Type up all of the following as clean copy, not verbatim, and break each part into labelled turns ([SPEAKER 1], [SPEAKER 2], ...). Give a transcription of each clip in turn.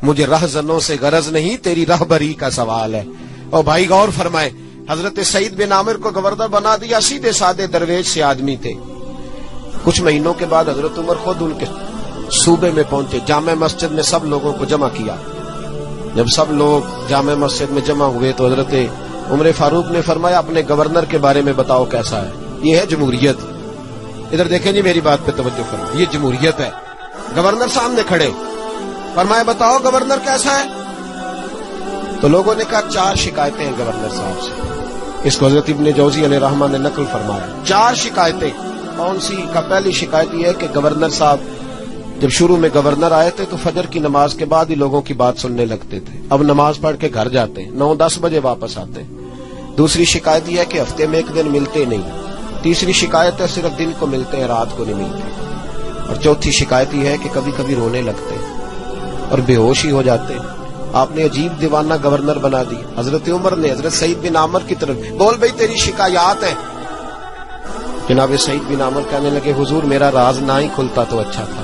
[SPEAKER 1] مجھے رہزنوں سے غرض نہیں، تیری رہبری کا سوال ہے۔ اور بھائی غور فرمائے، حضرت سعید بن عامر کو گورنر بنا دیا، سیدھے سادے درویش سے آدمی تھے۔ کچھ مہینوں کے بعد حضرت عمر خود ان کے صوبے میں پہنچے، جامع مسجد میں سب لوگوں کو جمع کیا۔ جب سب لوگ جامع مسجد میں جمع ہوئے تو حضرت عمر فاروق نے فرمایا اپنے گورنر کے بارے میں بتاؤ کیسا ہے۔ یہ ہے جمہوریت۔ ادھر دیکھیں جی، میری بات پہ توجہ فرمائیں، یہ جمہوریت ہے۔ گورنر سامنے کھڑے، فرمایا بتاؤ گورنر کیسا ہے؟ تو لوگوں نے کہا 4 شکایتیں ہیں گورنر صاحب سے۔ اس کو حضرت ابن جوزی علیہ الرحمہ نے نقل فرمایا، 4 شکایتیں۔ کون سی؟ کا پہلی شکایت یہ ہے کہ گورنر صاحب جب شروع میں گورنر آئے تھے تو فجر کی نماز کے بعد ہی لوگوں کی بات سننے لگتے تھے، اب نماز پڑھ کے گھر جاتے ہیں، 9-10 بجے واپس آتے ہیں۔ دوسری شکایت یہ ہے کہ ہفتے میں 1 دن ملتے نہیں۔ تیسری شکایت ہے صرف دن کو ملتے ہیں، رات کو نہیں ملتے۔ اور چوتھی شکایت یہ ہے کہ کبھی کبھی رونے لگتے اور بے ہوش ہی ہو جاتے۔ آپ نے عجیب دیوانہ گورنر بنا دی۔ حضرت عمر نے حضرت سعید بن عامر کی طرف، بول بھئی تیری شکایات ہیں۔ جناب سعید بن عامر کہنے لگے حضور میرا راز نہ ہی کھلتا تو اچھا تھا،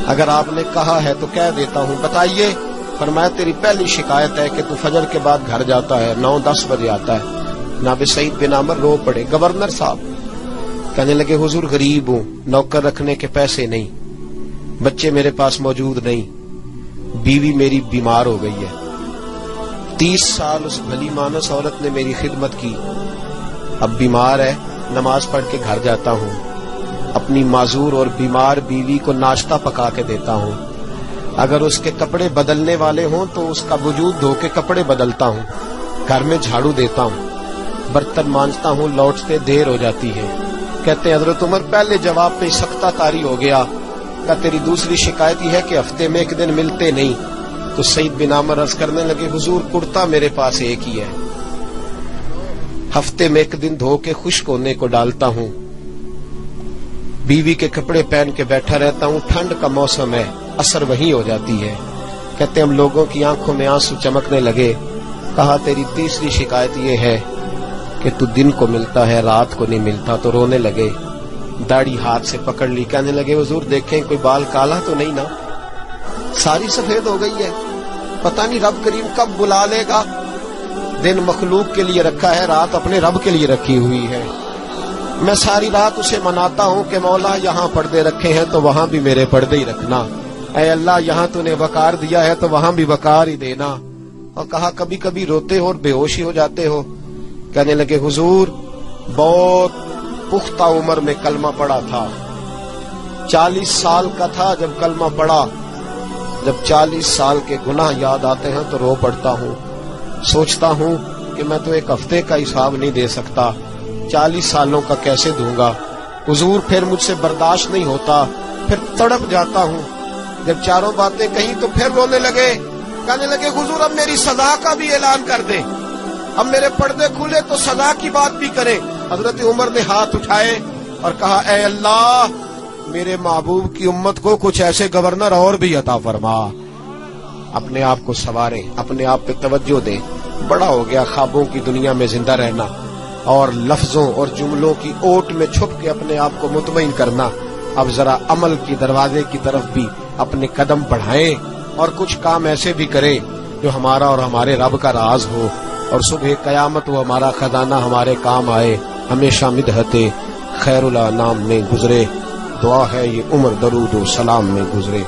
[SPEAKER 1] اگر آپ نے کہا ہے تو کہہ دیتا ہوں، بتائیے۔ فرمایا تیری پہلی شکایت ہے کہ تو فجر کے بعد گھر جاتا ہے، 9-10 بجے آتا ہے۔ جناب سعید بن عامر رو پڑے۔ گورنر صاحب کہنے لگے حضور غریب ہوں، نوکر رکھنے کے پیسے نہیں، بچے میرے پاس موجود نہیں، بیوی میری بیمار ہو گئی ہے، 30 سال اس بھلی مانس عورت نے میری خدمت کی، اب بیمار ہے، نماز پڑھ کے گھر جاتا ہوں، اپنی معذور اور بیمار بیوی کو ناشتہ پکا کے دیتا ہوں، اگر اس کے کپڑے بدلنے والے ہوں تو اس کا وجود دھو کے کپڑے بدلتا ہوں، گھر میں جھاڑو دیتا ہوں، برتن مانجتا ہوں، لوٹتے دیر ہو جاتی ہے۔ کہتے ہیں حضرت عمر پہلے جواب پہ سختہ طاری ہو گیا، کہ تیری دوسری شکایت یہ ہے کہ ہفتے میں 1 دن ملتے نہیں۔ تو سعید بن عامر عرض کرنے لگے حضور کرتا میرے پاس ایک ہی ہے، ہفتے میں 1 دن دھو کے خشک ہونے کو ڈالتا ہوں، بیوی کے کپڑے پہن کے بیٹھا رہتا ہوں، ٹھنڈ کا موسم ہے، اثر وہیں ہو جاتی ہے۔ کہتے ہم لوگوں کی آنکھوں میں آنسو چمکنے لگے۔ کہا تیری تیسری شکایت یہ ہے کہ تو دن کو ملتا ہے رات کو نہیں ملتا، تو رونے لگے، داڑھی ہاتھ سے پکڑ لی، کہنے لگے حضور دیکھیں کوئی بال کالا تو نہیں نا، ساری سفید ہو گئی ہے، پتہ نہیں رب کریم کب بلا لے گا، دن مخلوق کے لیے رکھا ہے، رات اپنے رب کے لیے رکھی ہوئی ہے، میں ساری رات اسے مناتا ہوں کہ مولا یہاں پردے رکھے ہیں تو وہاں بھی میرے پردے ہی رکھنا، اے اللہ یہاں تو نے وقار دیا ہے تو وہاں بھی وقار ہی دینا۔ اور کہا کبھی کبھی روتے ہو اور بے ہوشی ہو جاتے ہو؟ کہنے لگے حضور بہت پختہ عمر میں کلمہ پڑا تھا، 40 سال کا تھا جب کلمہ پڑا، جب 40 سال کے گناہ یاد آتے ہیں تو رو پڑتا ہوں، سوچتا ہوں کہ میں تو 1 ہفتے کا حساب نہیں دے سکتا، 40 سالوں کا کیسے دوں گا حضور، پھر مجھ سے برداشت نہیں ہوتا، پھر تڑپ جاتا ہوں، جب چاروں باتیں کہیں تو پھر رونے لگے، کہنے لگے حضور اب میری سزا کا بھی اعلان کر دیں، اب میرے پردے کھلے تو سزا کی بات بھی کریں۔ حضرت عمر نے ہاتھ اٹھائے اور کہا اے اللہ میرے محبوب کی امت کو کچھ ایسے گورنر اور بھی عطا فرما، اپنے آپ کو سنواریں، اپنے آپ پہ توجہ دیں، بڑا ہو گیا خوابوں کی دنیا میں زندہ رہنا اور لفظوں اور جملوں کی اوٹ میں چھپ کے اپنے آپ کو مطمئن کرنا، اب ذرا عمل کی دروازے کی طرف بھی اپنے قدم بڑھائیں اور کچھ کام ایسے بھی کریں جو ہمارا اور ہمارے رب کا راز ہو، اور صبح قیامت وہ ہمارا خزانہ ہمارے کام آئے، ہمیشہ مدحت خیر الانام میں گزرے، دعا ہے یہ عمر درود و سلام میں گزرے۔